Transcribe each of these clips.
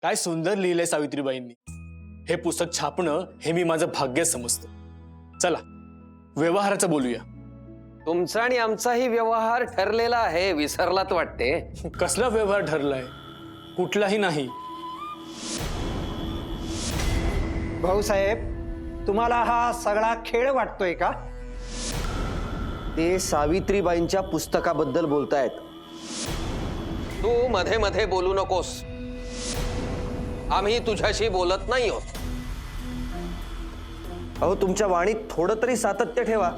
काय सुंदर लिहिलंय सावित्रीबाईंनी. हे पुस्तक छापणं हे मी माझं भाग्य समजतो. चला व्यवहाराचं बोलूया. तुमचा आणि आमचाही व्यवहार ठरलेला आहे, विसरलात वाटते. कसला व्यवहार ठरलाय? कुठलाही नाही. भाऊसाहेब, तुम्हाला हा सगळा खेळ वाटतोय का? ते सावित्रीबाईंच्या पुस्तकाबद्दल बोलतायत. तू मध्ये मध्ये बोलू नकोस. आम्ही तुझ्याशी बोलत नाही आहोत. अहो, तुमच्या वाणीत थोडं तरी सातत्य ठेवा.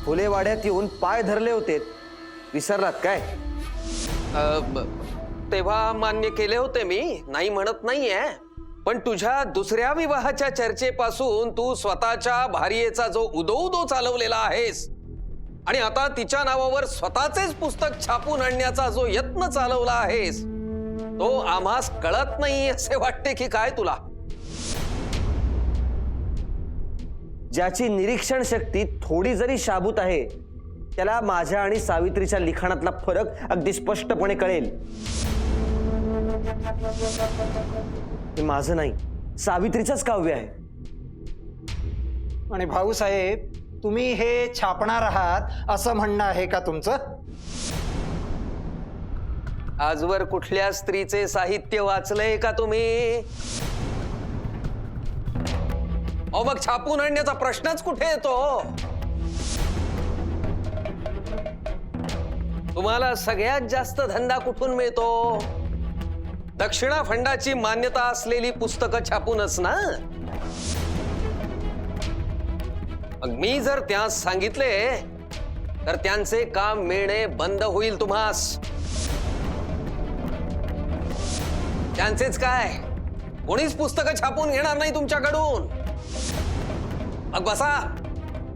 फुलेवाड्यात येऊन पाय धरले होते, विसरलात काय? तेव्हा मान्य केले होते मी, नाही म्हणत नाहीये. पण तुझ्या दुसऱ्या विवाहाच्या चर्चेपासून तू स्वतःच्या भार्येचा जो उदो चालवलेला आहेस आणि आता तिच्या नावावर स्वतःचेच पुस्तक छापून आणण्याचा जो यत्न चालवला आहेस, तो आम्हास कळत नाही असे वाटते की काय तुला? ज्याची निरीक्षण शक्ती थोडी जरी शाबूत आहे, त्याला माझ्या आणि सावित्रीच्या लिखाणातला फरक अगदी स्पष्टपणे कळेल. हे माझं नाही, सावित्रीचंच काव्य आहे. आणि भाऊसाहेब, तुम्ही हे छापणार आहात असं म्हणणं आहे का तुमचं? आजवर कुठल्या स्त्रीचे साहित्य वाचलंय का तुम्ही? अहो, मग छापून आणण्याचा प्रश्नच कुठे येतो? तुम्हाला सगळ्यात जास्त धंदा कुठून मिळतो? दक्षिणा फंडाची मान्यता असलेली पुस्तकं छापूनच ना. मग मी जर त्यास सांगितले तर त्यांचे काम मिळणे बंद होईल तुम्हास. त्यांचेच काय, कोणीच पुस्तकं छापून घेणार नाही तुमच्याकडून. मग बसा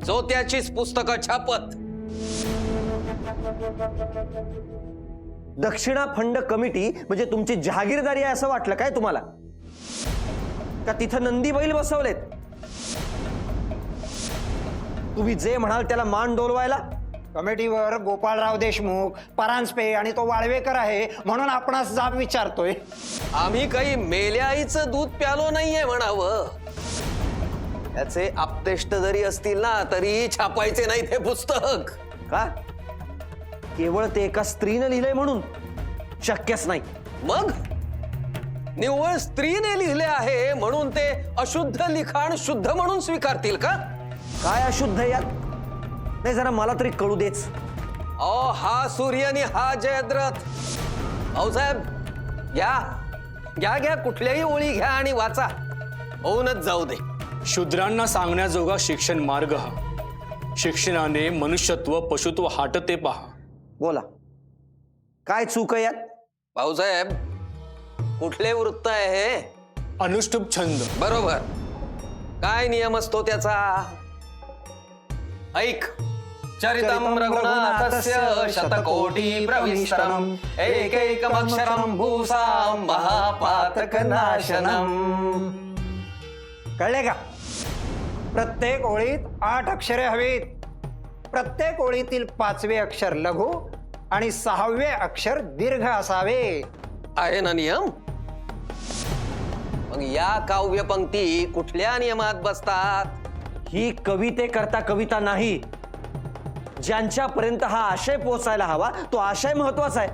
जो त्याचीच पुस्तकं छापत. दक्षिणा फंड कमिटी म्हणजे तुमची जहागीरदारी आहे असं वाटलं काय तुम्हाला? का तिथं नंदी बैल बसवलेत? तुम्ही जे म्हणाल त्याला मान डोलवायला? कमिटीवर गोपाळराव देशमुख, परांजपे आणि तो वाळवेकर आहे म्हणून आपणास जाब विचारतोय. आम्ही काही मेल्या आईचं दूध प्यालो नाहीये म्हणावं. त्याचे आपतेष्ट जरी असतील ना तरी छापायचे नाही ते पुस्तक. का? केवळ ते एका स्त्रीनं लिहिलंय म्हणून? शक्यच नाही. मग निव्वळ स्त्रीने लिहिले आहे म्हणून ते अशुद्ध लिखाण शुद्ध म्हणून स्वीकारतील का? काय अशुद्ध यात? नाही, जरा मला तरी कळू देच. हा सूर्य आणि हा जयद्रथ. भाऊसाहेब, घ्या घ्या घ्या, कुठल्याही ओळी घ्या आणि वाचा. होऊनच जाऊ दे. शूद्रांना सांगण्याजोगा शिक्षण मार्ग हा. शिक्षणाने मनुष्यत्व पशुत्व हाटते पहा. बोला, काय चूक आहे यात? भाऊसाहेब, कुठले वृत्त आहे हे? अनुष्टुप छंद. बरोबर. काय नियम असतो त्याचा? ऐक. चरितम रघुनाथस्य शतकोटी प्रविष्टम एकैकमक्षरम भूसां महापातक नाशनम. कळले का? प्रत्येक ओळीत 8 अक्षरे हवीत. प्रत्येक ओळीतील 5वे अक्षर लघु आणि 6वे अक्षर दीर्घ असावे. आहे ना नियम? मग या काव्य पंक्ती कुठल्या नियमात बसतात? ही कवितेकरता कविता नाही. ज्यांच्यापर्यंत हा आशय पोहोचायला हवा तो आशय महत्वाचा आहे.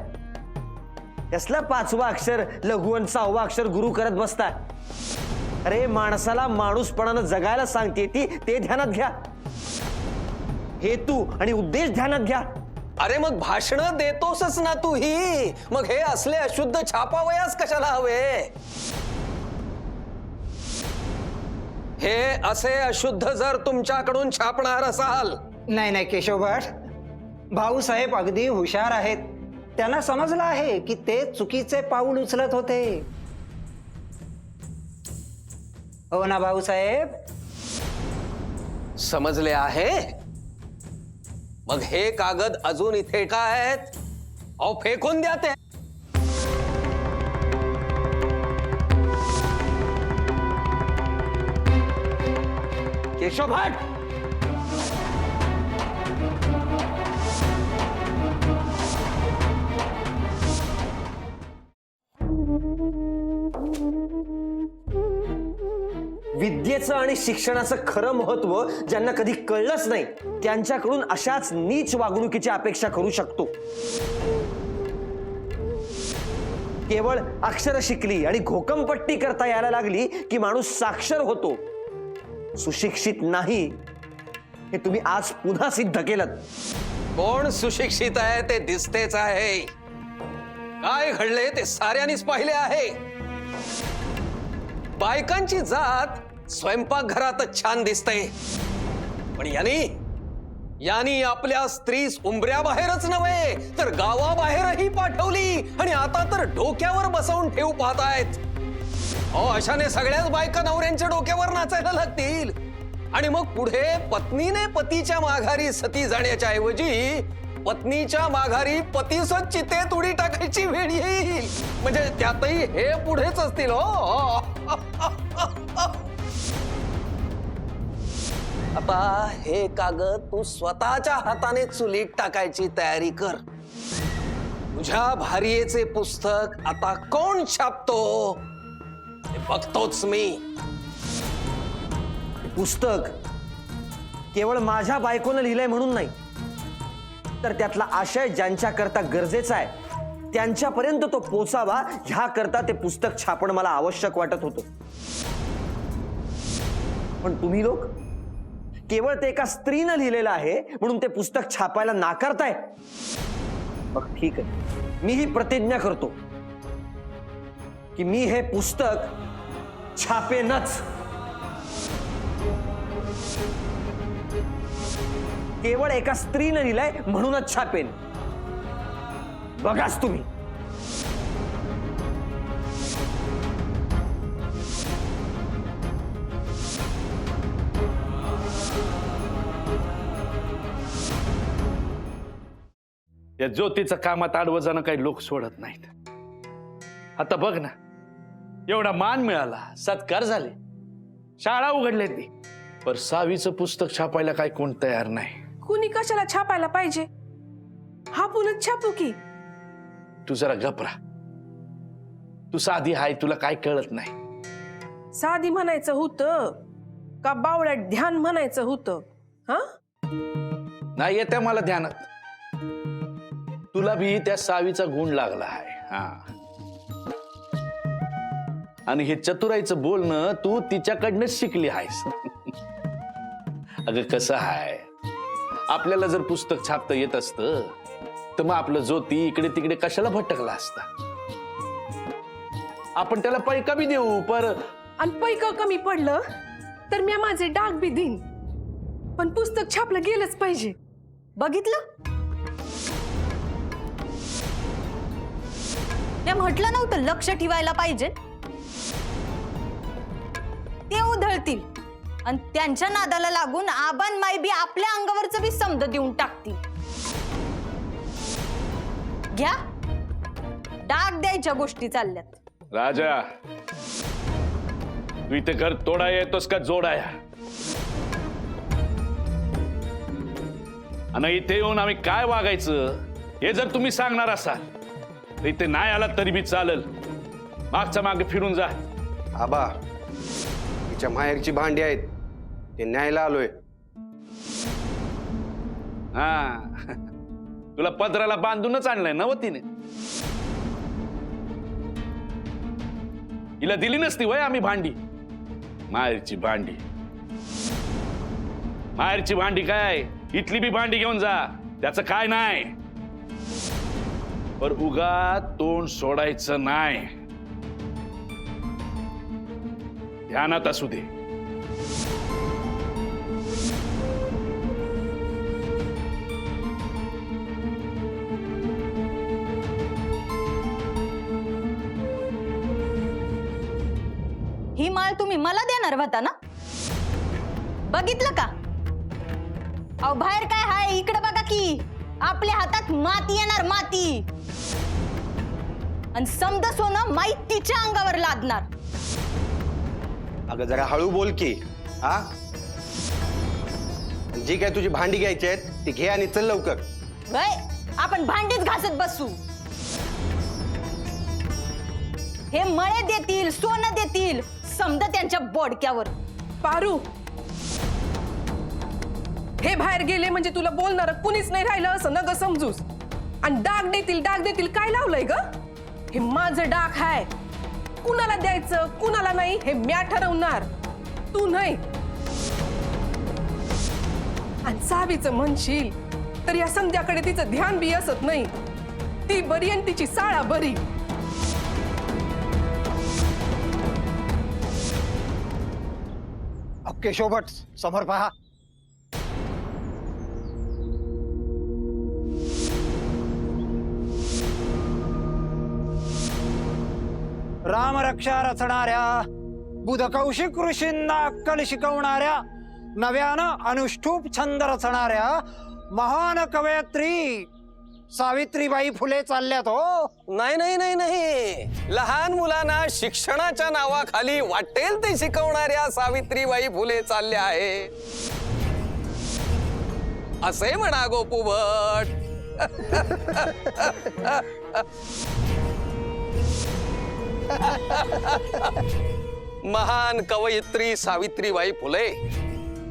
यासला 5वं अक्षर लघु आणि 6वं अक्षर गुरु करत बसताय. अरे, माणसाला माणूसपणानं जगायला सांगते ती, ते ध्यानात घ्या. हेतू आणि उद्देश ध्यानात घ्या. अरे मग भाषण देतोसच ना तू ही, मग हे असले अशुद्ध छापावयास कशाला हवे? हे असे अशुद्ध जर तुमच्याकडून छापणार असाल. नाही नाही केशव भट, भाऊसाहेब अगदी हुशार आहेत. त्यांना समजलं आहे की ते चुकीचे पाऊल उचलत होते. हो ना भाऊसाहेब? समजले आहे. मग हे कागद अजून इथे का आहेत? अहो, फेकून द्या ते. केशव भट, विद्येचं आणि शिक्षणाचं खरं महत्व ज्यांना कधी कळलंच नाही त्यांच्याकडून अशाच नीच वागणुकीची अपेक्षा करू शकतो. केवळ अक्षर शिकली आणि घोकमपट्टी करता यायला लागली की माणूस साक्षर होतो, सुशिक्षित नाही हे तुम्ही आज पुन्हा सिद्ध केलं. कोण सुशिक्षित आहे ते दिसतेच आहे. काय घडले ते साऱ्यांनीच पाहिले आहे. बायकांची जात स्वयंपाकघरातच छान दिसते, पण यांनी आपल्या स्त्रीस उंबऱ्याबाहेरच नव्हे तर गावाबाहेरही पाठवली आणि आता तर डोक्यावर बसवून ठेवू पाहतायत. अशाने सगळ्याच बायका नवऱ्यांच्या डोक्यावर नाचायला लागतील आणि मग पुढे पत्नीने पतीच्या माघारी सती जाण्याच्या ऐवजी पत्नीच्या माघारी पतीसच चितेत उडी टाकायची वेळ येईल. म्हणजे त्यातही हे पुढेच असतील. हो आता हे कागद तू स्वतःच्या हाताने चुलीत टाकायची तयारी कर. तुझ्या भार्येचे पुस्तक आता कोण छापतो ते बघतोच मी. पुस्तक केवळ माझ्या बायकोनं लिहिलंय म्हणून नाही, तर त्यातला आशय ज्यांच्याकरता गरजेचा आहे त्यांच्यापर्यंत तो पोचावा ह्याकरता ते पुस्तक छापणं मला आवश्यक वाटत होतं. पण तुम्ही लोक केवळ ते एका स्त्रीनं लिहिलेलं आहे म्हणून ते पुस्तक छापायला नाकारताय. मग ठीक आहे, मी ही प्रतिज्ञा करतो की मी हे पुस्तक छापेनच. केवळ एका स्त्रीनं लिहिलंय म्हणूनच छापेन. बघाच तुम्ही. या ज्योतीचं कामात आडवं जाणं काही लोक सोडत नाहीत. आता बघ ना, एवढा मान मिळाला, सत्कार झाले, शाळा उघडले ती, पर सावीचं पुस्तक छापायला काय कोण तयार नाही. कुणी कशाला छापायला पाहिजे? हापूनच छापू की. तू जरा घबरा. तू साधी हाय, तुला काय कळत नाही. साधी म्हणायचं होतं का बावळ्यात ध्यान म्हणायचं होतं? हा, नाही येत्या मला ध्यानात. तुला भी त्या सावीचा गुण लागला आहे. हा, आणि हे चतुराईचं बोलणं तू तिच्याकडनंच शिकली आहेस. अगं कसं आहे, आपल्याला जर पुस्तक छापता येत असतं तर मग आपलं ज्योती इकडे तिकडे कशाला भटकला असता. आपण त्याला पैका बी देऊ, पर आणि पैक कमी पडलं तर मी माझे डाग बी देईन, पण पुस्तक छापलं गेलंच पाहिजे. बघितलं, ते म्हटलं नव्हतं लक्ष ठेवायला पाहिजे. ते उधळतील आणि त्यांच्या नादाला लागून आबान माई बी आपल्या अंगावरचं बी समज देऊन टाकतील. घ्या, डाग द्यायच्या गोष्टी चालल्यात. राजा, तू इथे घर तोडाया येतोस का जोडाया? आणि इथे येऊन आम्ही काय वागायचं हे जर तुम्ही सांगणार असाल तर इथे नाही आला तरी बी चालेल. मागच्या मागे फिरून जा. आबा, तिच्या माहेरची भांडी आहेत, ते न्यायला आलोय. हा, तुला पदराला बांधूनच आणलंय नवतीने. हिला दिली नसती वय आम्ही भांडी. माहेरची भांडी, माहेरची भांडी काय, इथली बी भांडी घेऊन जा, त्याचं काय नाही. पर उगा तोंड सोडायचं नाही, ध्यानात असू दे. ही माळ तुम्ही मला देणार होता ना? बघितलं का? अहो बाहेर काय हाय इकडे बघा की. आपल्या हातात माती येणार, माती. आणि समद सोनं माई तिच्या अंगावर लादणार. अगं जरा हळू बोल की. हा, जी काय तुझी भांडी घ्यायची आहेत ती घे आणि चल लवकर. वय, आपण भांडीच घासत बसू. हे मळे देतील, सोनं देतील, समद त्यांच्या बोडक्यावर. पारू, हे बाहेर गेले म्हणजे तुला बोलणार कुणीच नाही राहिलं असं नग समजूस. आणि डाग देतील काय लावलंय ग? हे माझं डाग आहे. कुणाला द्यायचं कुणाला नाही हे म्या ठरवणार, तू नाही. आणि सावीचं म्हणशील तर या संध्याकडे तिचं ध्यान बी असत नाही. ती बरी आणि तिची साळा बरी. केशव भट समोर पहा. रामरक्षा रचणाऱ्या बुधकौशिक ऋषींना अक्कल शिकवणाऱ्या नव्यानं अनुष्ठूप छंद रचणाऱ्या महान कवयित्री सावित्रीबाई फुले चालल्यात हो. नाही नाही नाही नाही, लहान मुलांना शिक्षणाच्या नावाखाली वाटेल ते शिकवणाऱ्या सावित्रीबाई फुले चालल्या आहे असे म्हणा गोपू भट. महान कवयित्री सावित्रीबाई फुले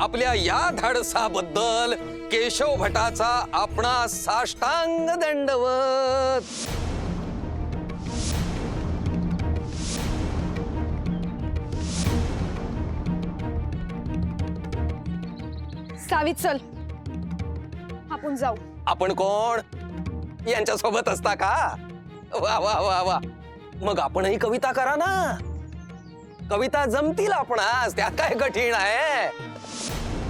आपल्या या धाडसाबद्दल केशव भटाचा आपणा साष्टांग दंडवत. सावी चल आपण जाऊ. आपण कोण यांच्या सोबत असता का? वा वा वा वा, मग आपणही कविता करा ना. कविता जमतील आपणास, त्यात काय कठीण आहे.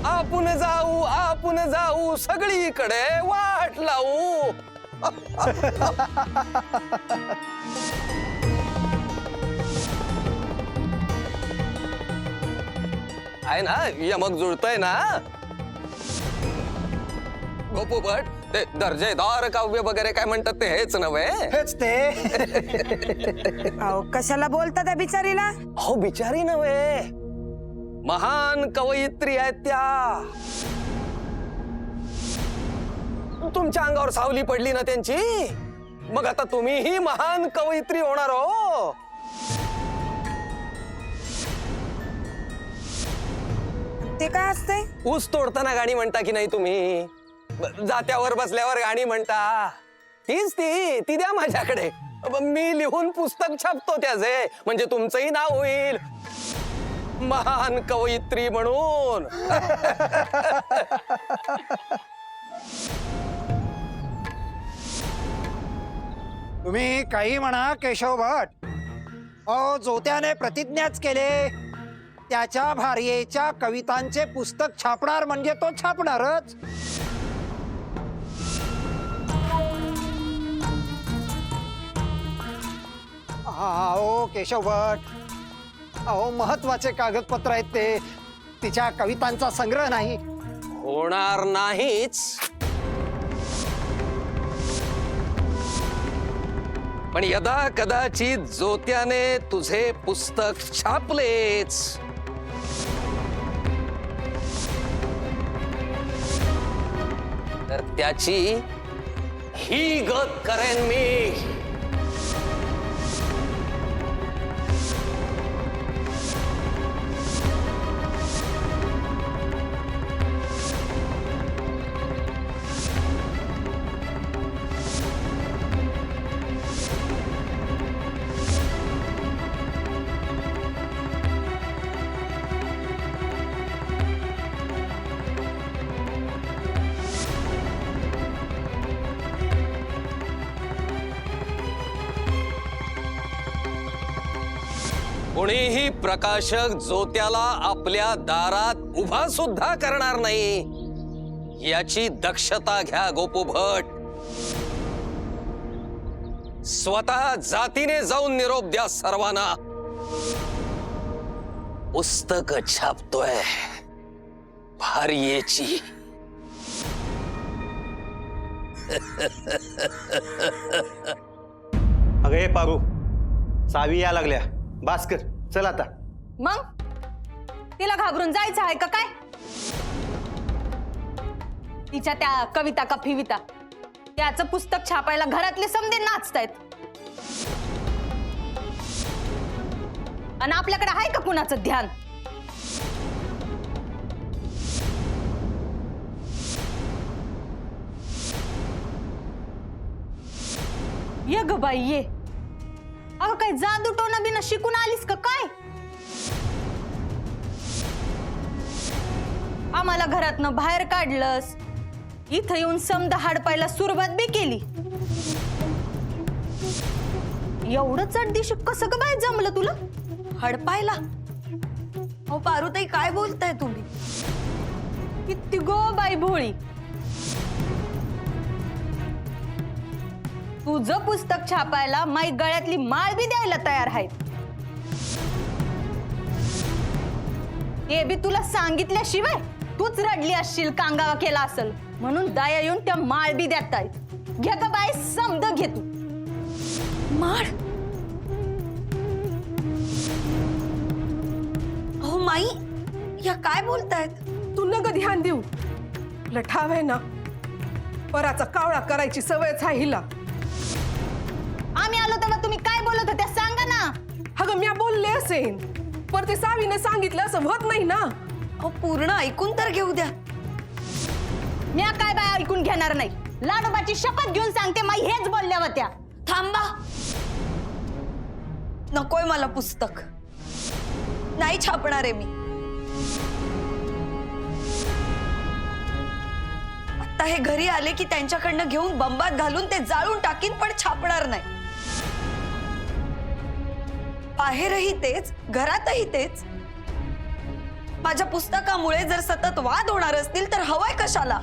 आपण जाऊ सगळीकडे वाट लावू. आहे ना, यमक जुळतंय ना गोपू भट? ते दर्जेदार काव्य वगैरे काय म्हणतात ते हेच नव्हे? हेच ते. अहो कशाला बोलता त्या बिचारीला? अहो बिचारी नव्हे, महान कवयित्री आहेत त्या. तुमच्या अंगावर सावली पडली ना त्यांची, मग आता तुम्हीही महान कवयित्री होणार हो. ते काय असते? ऊस तोडताना गाणी म्हणता की नाही तुम्ही? जात्यावर बसल्यावर गाणी म्हणता, हीच ती द्या माझ्याकडे. मी लिहून पुस्तक छापतो त्याचे, म्हणजे तुमचंही नाव होईल महान कवयित्री म्हणून. तुम्ही काही म्हणा केशव भट, अहो जोत्याने प्रतिज्ञाच केले त्याच्या भार्येच्या कवितांचे पुस्तक छापणार म्हणजे तो छापणारच. अहो केशव भट, अहो महत्वाचे कागदपत्र आहेत ते, तिच्या कवितांचा संग्रह नाही. होणार नाहीच, पण यदा कदाचित जोत्याने तुझे पुस्तक छापलेच तर त्याची ही गत करेन मी. कोणीही प्रकाशक जोत्याला आपल्या दारात उभा सुद्धा करणार नाही याची दक्षता घ्या गोपू भट. स्वतः जातीने जाऊन निरोप द्या सर्वांना. पुस्तक छापतोय भार्येची. अगं हे पारू, सावी या लागल्या. भास्कर चल आता. मग तिला घाबरून जायचं आहे का काय? तिच्या त्या कविता का फिविता, त्याचं पुस्तक छापायला घरातले समदे नाचतायत. आणि आपल्याकडे आहे का कुणाचं ध्यान? ये ग बाई ये. अगं काय जादू टोना बिना शिकून आलीस का काय? आम्हाला घरातनं बाहेर काढलंस, इथं येऊन समदा हाडपायला सुरुवात बी केली. एवढं चढदिशी कसं ग बाय जमलं तुला? हडपायला? अहो पारुताई, काय बोलताय तुम्ही? किती गो बाई भोळी. तुझं पुस्तक छापायला माई गळ्यातली माळ बी द्यायला तयार आहेत. हे बी तुला सांगितल्याशिवाय तूच रडली असशील, कांगावा केला असेल म्हणून दया येऊन त्या माळ बी देत आहेत. घे ग बाई, समद घे तू. माळ? अहो माई, या काय बोलतायत? तू नग ध्यान देऊ. लठाव आहे ना, पराचा कावळा करायची सवयच आहे हिला. आम्ही आलो तेव्हा तुम्ही काय बोलत होत्या सांगा ना. अगं म्या बोलले असेन, पर ते सावीने सांगितलं असं होत नाही ना. अहो पूर्ण ऐकून तर घेऊ द्या. म्या काय बाय ऐकून घेणार नाही. लाडोबाची शपथ घेऊन सांगते, माई हेच बोलल्या होत्या. थांबा. नकोय मला पुस्तक. नाही छापणार आहे मी. आता हे घरी आले की त्यांच्याकडनं घेऊन बंबात घालून ते जाळून टाकीन, पण छापणार नाही. बाहेरही तेच, घरातही तेच. माझ्या पुस्तकामुळे जर सतत वाद होणार असतील तर हवाय कशाला?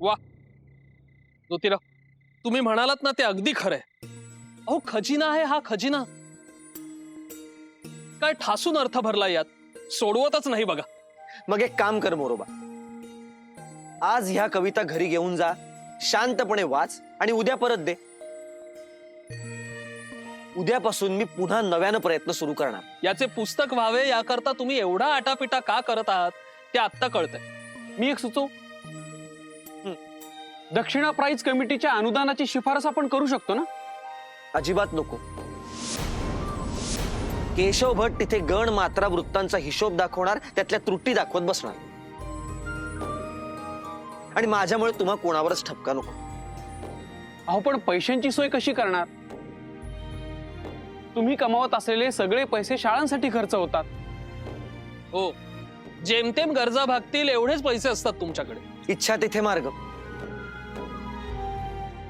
वा ज्योतिराव, तुम्ही म्हणालात ना ते अगदी खरंय. अहो खजिना आहे हा खजिना. काय ठासून अर्थ भरला यात, सोडवतच नाही बघा. मग एक काम कर मोरोबा, आज ह्या कविता घरी घेऊन जा, शांतपणे वाच आणि उद्या परत दे. उद्यापासून मी पुन्हा नव्यानं प्रयत्न सुरू करणार. याचे पुस्तक व्हावे याकरता तुम्ही एवढा आटापिटा का करत आहात ते आत्ता कळतंय. मी एक सुचवू? दक्षिणा प्राईज कमिटीच्या अनुदानाची शिफारस आपण करू शकतो ना? अजिबात नको. केशव भट तिथे गण मात्रा वृत्तांचा हिशोब दाखवणार, त्यातल्या त्रुटी दाखवत बसणार आणि माझ्यामुळे तुम्हा कोणावरच ठपका नको. अहो पण पैशांची सोय कशी करणार? तुम्ही कमावत असलेले सगळे पैसे शाळांसाठी खर्च होतात. हो, जेमतेम गरजा भागतील एवढेच पैसे असतात तुमच्याकडे. इच्छा तिथे मार्ग.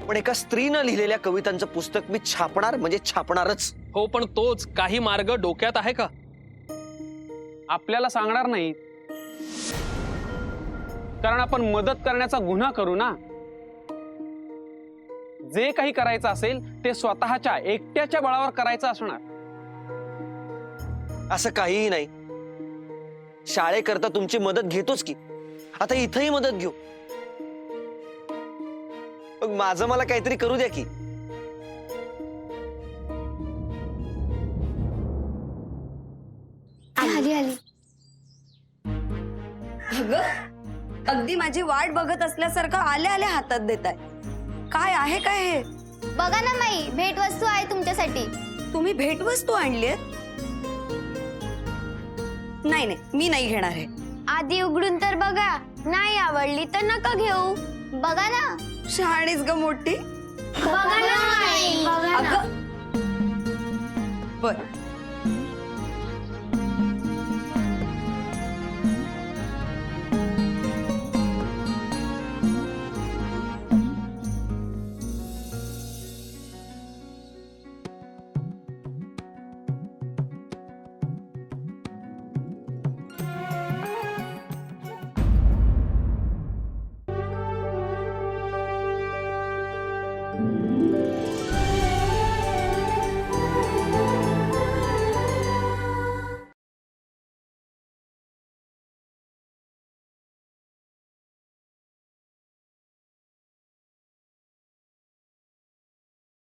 पण एका स्त्रीनं लिहिलेल्या कवितांचं पुस्तक मी छापणार म्हणजे छापणारच. हो, पण तोच काही मार्ग डोक्यात आहे का? आपल्याला सांगणार नाही, कारण आपण मदत करण्याचा गुन्हा करू ना. जे काही करायचं असेल ते स्वतःच्या एकट्याच्या बळावर करायचं असणार. असं काहीही नाही. शाळेकरता तुमची मदत घेतोच की, आता इथंही मदत घेऊ. मग माझं मला काहीतरी करू द्या की. आली आली. अगं, अगदी माझी वाट बघत असल्यासारखं आले आले हातात देताय. काय आहे काय हे? बघा ना माई, भेटवस्तू आहे तुमच्यासाठी. तुम्ही भेटवस्तू आणलीत? नाही नाही, मी नाही घेणार आहे. आधी उघडून तर बघा, नाही आवडली तर नका घेऊ. बघा ना. शहाणीच ग मोठी. बघा ना माई, बघा ना. अगं बर,